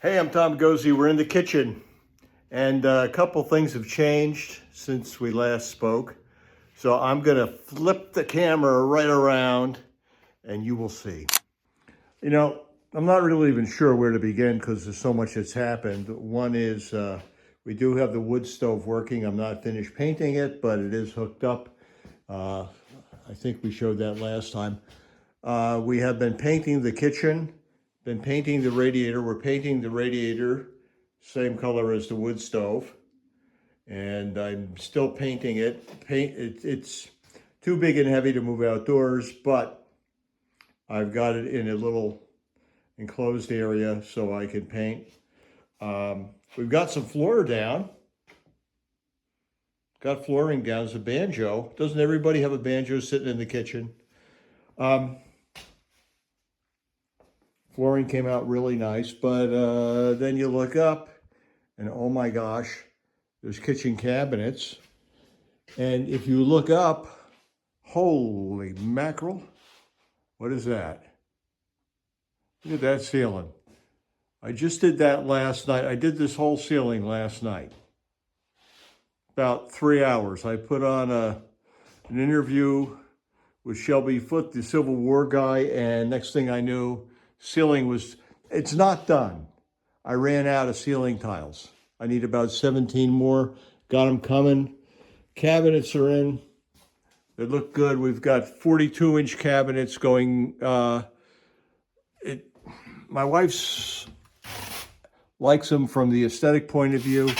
Hey, I'm Tom Gozy. We're in the kitchen, and a couple things have changed since we last spoke. So I'm gonna flip the camera right around, and you will see. You know, I'm not really even sure where to begin because there's so much that's happened. One is we do have the wood stove working. I'm not finished painting it, but it is hooked up. Uh, I think we showed that last time. We have been painting the kitchen, been painting the radiator. We're painting the radiator same color as the wood stove, and I'm still painting it. It's too big and heavy to move outdoors, but I've got it in a little enclosed area so I can paint. We've got some floor down. Got flooring down. It's a banjo. Doesn't everybody have a banjo sitting in the kitchen? Flooring came out really nice, but then you look up and oh my gosh, there's kitchen cabinets. And if you look up, holy mackerel, what is that? Look at that ceiling. I just did that last night. I did this whole ceiling last night. About 3 hours. I put on an interview with Shelby Foote, the Civil War guy, and next thing I knew, it's not done. I ran out of ceiling tiles. I need about 17 more. Got them coming. Cabinets are in. They look good. We've got 42-inch cabinets going. My wife's likes them from the aesthetic point of view.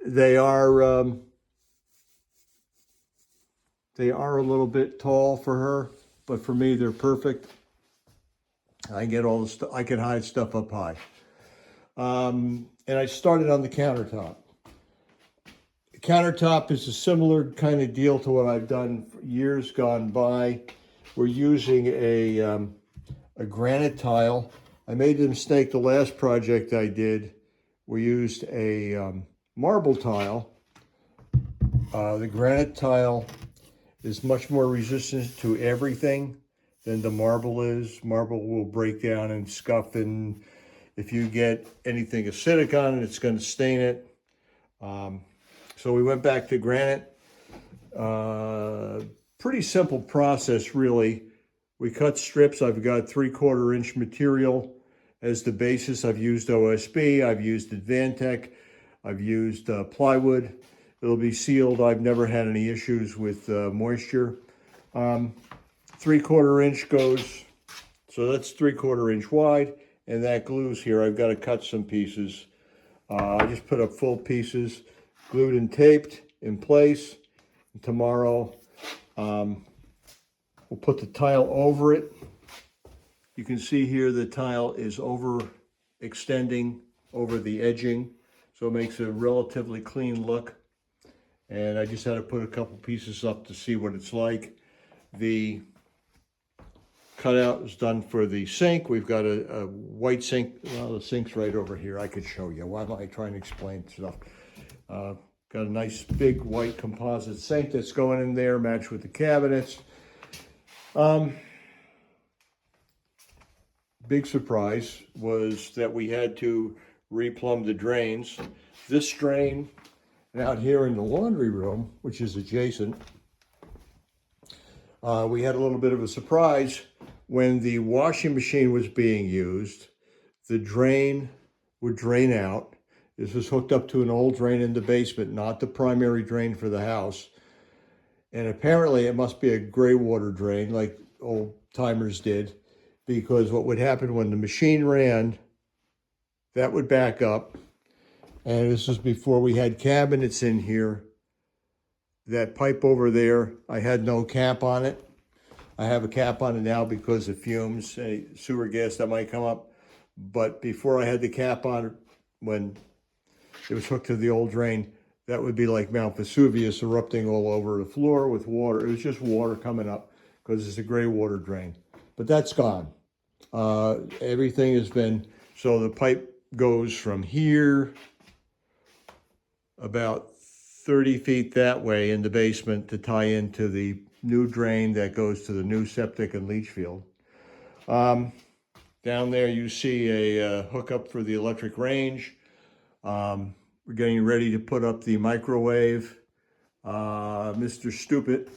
They are a little bit tall for her, but for me, they're perfect. I can get all the stuff. I can hide stuff up high. And I started on the countertop. The countertop is a similar kind of deal to what I've done for years gone by. We're using a granite tile. I made the mistake the last project I did. We used a marble tile. The granite tile is much more resistant to everything than the marble is. Marble will break down and scuff, and if you get anything acidic on it, it's going to stain it. So we went back to granite. Pretty simple process, really. We cut strips. I've got 3/4 inch material as the basis. I've used OSB. I've used Advantech. I've used plywood. It'll be sealed. I've never had any issues with moisture. 3/4 inch goes, so that's 3/4 inch wide, and that glues here. I've got to cut some pieces. I just put up full pieces, glued and taped in place. Tomorrow, we'll put the tile over it. You can see here the tile is extending over the edging, so it makes a relatively clean look. And I just had to put a couple pieces up to see what it's like. The cutout is done for the sink. We've got a white sink. Well, the sink's right over here. I could show you. Why am I trying to explain stuff? Got a nice big white composite sink that's going in there, matched with the cabinets. Big surprise was that we had to replumb the drains. This drain, and out here in the laundry room, which is adjacent, we had a little bit of a surprise. When the washing machine was being used, the drain would drain out. This was hooked up to an old drain in the basement, not the primary drain for the house. And apparently it must be a gray water drain like old timers did, because what would happen when the machine ran, that would back up. And this was before we had cabinets in here. That pipe over there, I had no cap on it. I have a cap on it now because of fumes, any sewer gas that might come up. But before I had the cap on it, when it was hooked to the old drain, that would be like Mount Vesuvius erupting all over the floor with water. It was just water coming up because it's a gray water drain. But that's gone. Everything has been, so the pipe goes from here about 30 feet that way in the basement to tie into the new drain that goes to the new septic and leach field. Down there you see a hookup for the electric range. We're getting ready to put up the microwave. Mr. Stupid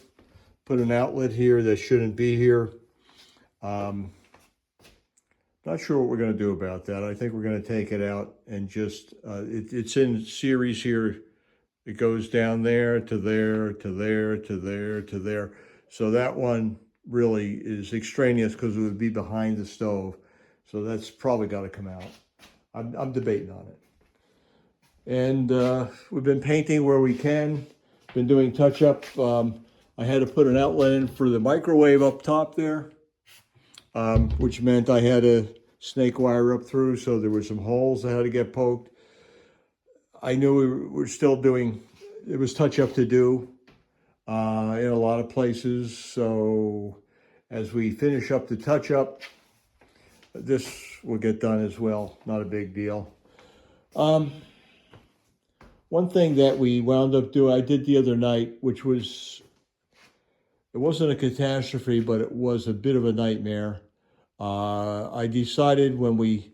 put an outlet here that shouldn't be here. Not sure what we're going to do about that. I think we're going to take it out and just, it's in series here. It goes down there to there, to there, to there, to there. So that one really is extraneous because it would be behind the stove. So that's probably got to come out. I'm debating on it. And we've been painting where we can, been doing touch-up. I had to put an outlet in for the microwave up top there, which meant I had to snake wire up through, so there were some holes that had to get poked. I knew we were still doing, there was touch-up to do in a lot of places. So as we finish up the touch-up, this will get done as well. Not a big deal. One thing that we wound up doing, I did the other night, which was, it wasn't a catastrophe, but it was a bit of a nightmare. I decided when we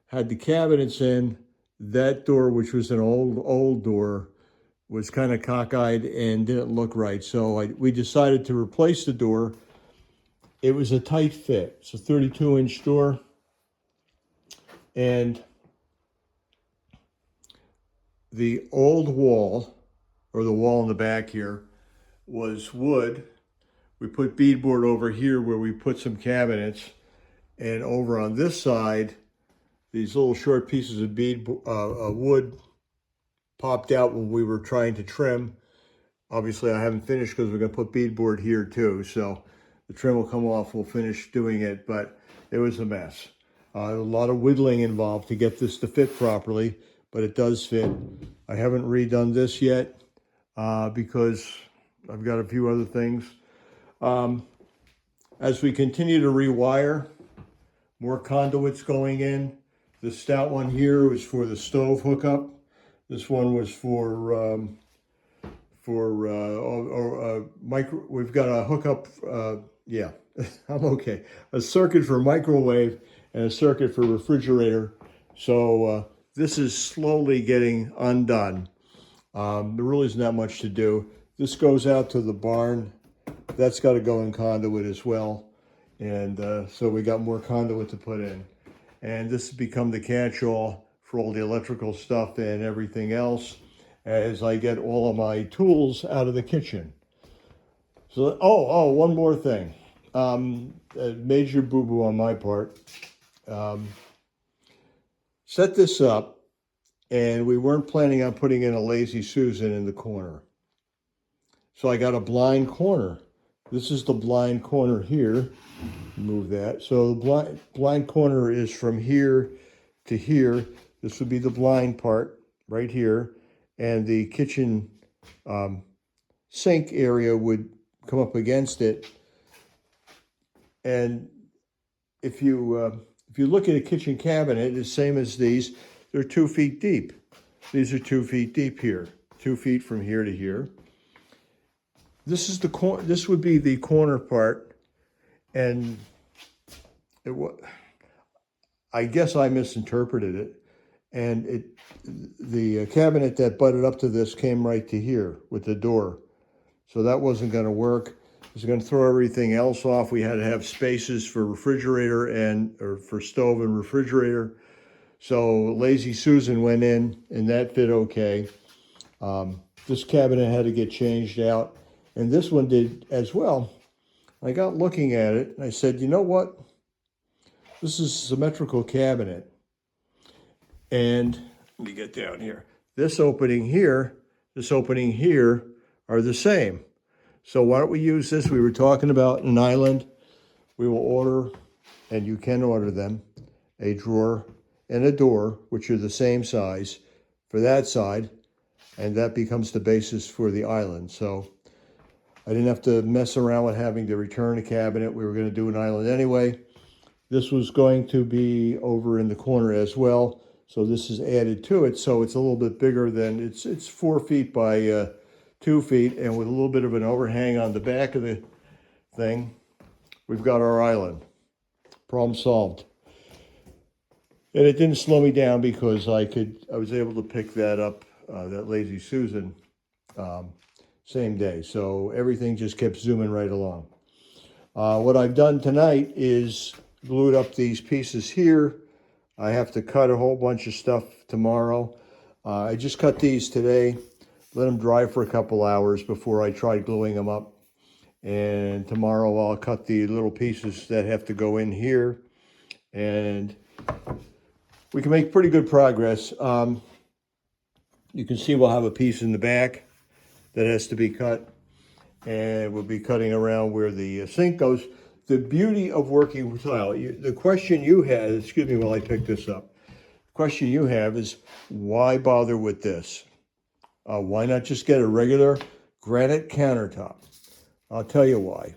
had the cabinets in, that door, which was an old door, was kind of cockeyed and didn't look right. So we decided to replace the door. It was a tight fit. It's a 32-inch door. And the old wall, or the wall in the back here, was wood. We put beadboard over here where we put some cabinets. And over on this side, these little short pieces of wood popped out when we were trying to trim. Obviously, I haven't finished because we're going to put beadboard here too. So the trim will come off. We'll finish doing it, but it was a mess. A lot of whittling involved to get this to fit properly, but it does fit. I haven't redone this yet because I've got a few other things. As we continue to rewire, more conduits going in. The stout one here was for the stove hookup. This one was for micro. We've got a hookup. Yeah, I'm okay. A circuit for microwave and a circuit for refrigerator. So this is slowly getting undone. There really isn't that much to do. This goes out to the barn. That's got to go in conduit as well. And so we got more conduit to put in. And this has become the catch-all for all the electrical stuff and everything else as I get all of my tools out of the kitchen. So, one more thing. A major boo-boo on my part. Set this up, and we weren't planning on putting in a Lazy Susan in the corner. So I got a blind corner. This is the blind corner here. Move that. So the blind corner is from here to here. This would be the blind part right here. And the kitchen sink area would come up against it. And if you look at a kitchen cabinet, the same as these, they're 2 feet deep. These are 2 feet deep here, 2 feet from here to here. This is this would be the corner part, and I guess I misinterpreted it. And the cabinet that butted up to this came right to here with the door. So that wasn't going to work. It was going to throw everything else off. We had to have spaces for refrigerator or for stove and refrigerator. So Lazy Susan went in, and that fit okay. This cabinet had to get changed out, and this one did as well. I got looking at it, and I said, you know what? This is a symmetrical cabinet. And let me get down here. This opening here are the same. So why don't we use this? We were talking about an island. We will order, and you can order them, a drawer and a door, which are the same size for that side, and that becomes the basis for the island. So I didn't have to mess around with having to return a cabinet. We were going to do an island anyway. This was going to be over in the corner as well. So this is added to it. So it's a little bit bigger than, it's 4 feet by 2 feet, and with a little bit of an overhang on the back of the thing, we've got our island. Problem solved. And it didn't slow me down because I was able to pick that up, that Lazy Susan, same day. So everything just kept zooming right along. What I've done tonight is glued up these pieces here. I have to cut a whole bunch of stuff tomorrow. I just cut these today, let them dry for a couple hours before I try gluing them up. And tomorrow I'll cut the little pieces that have to go in here, and we can make pretty good progress. You can see we'll have a piece in the back that has to be cut, and we'll be cutting around where the sink goes. The beauty of working with tile, the question you had, excuse me while I pick this up, the question you have is, why bother with this? Why not just get a regular granite countertop? I'll tell you why.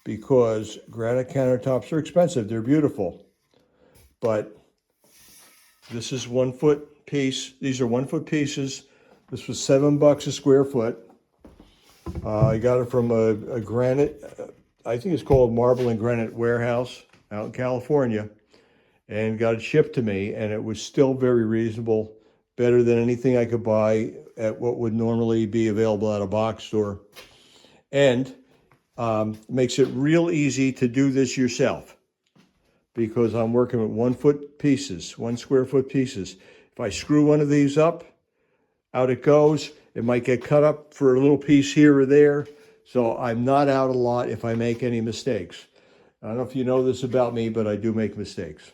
Because granite countertops are expensive. They're beautiful. But this is 1 foot piece. These are 1 foot pieces. This was $7 a square foot. I got it from a granite, I think it's called Marble and Granite Warehouse out in California, and got it shipped to me, and it was still very reasonable, better than anything I could buy at what would normally be available at a box store. And makes it real easy to do this yourself, because I'm working with 1 foot pieces, 1 square foot pieces. If I screw one of these up, out it goes. It might get cut up for a little piece here or there. So I'm not out a lot if I make any mistakes. I don't know if you know this about me, but I do make mistakes.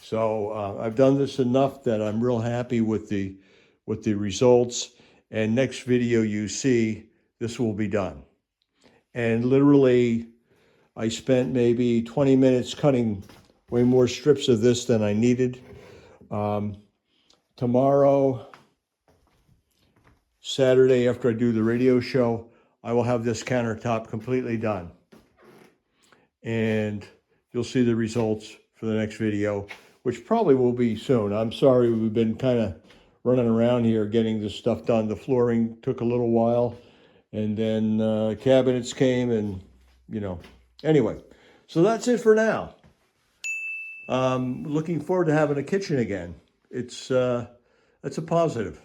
So I've done this enough that I'm real happy with the results. And next video you see, this will be done. And literally, I spent maybe 20 minutes cutting way more strips of this than I needed. Tomorrow, Saturday, after I do the radio show, I will have this countertop completely done. And you'll see the results for the next video, which probably will be soon. I'm sorry, we've been kind of running around here getting this stuff done. The flooring took a little while, and then cabinets came, and anyway, so that's it for now. Looking forward to having a kitchen again. That's a positive.